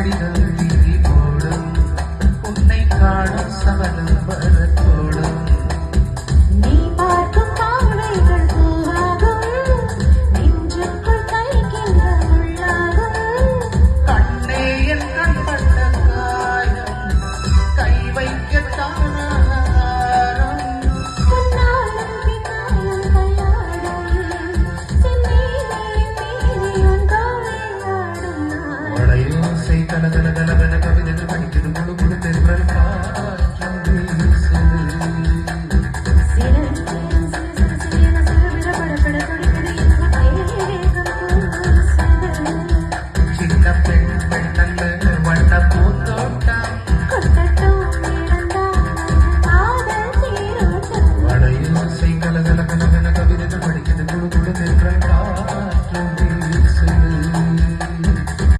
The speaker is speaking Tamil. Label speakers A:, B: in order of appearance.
A: கடிதம் நீ போடும் உன்னை காணும் சபலம் வரக்கூடும்
B: நீ பார்க்கும் பார்வைகள் பூவாகும் நெஞ்சுக்குள் தைக்கின்ற உள்ளாகும்
A: கண்ணே என் கண்பட்ட காயம் கை வைக்கத்தானாரம்
B: உன்னாலும் பின்னாலும் கையாடும் செம்மீனே மீறி உன் தோளில் ஆடும் நான்
A: வளையோசை தல தல தலவென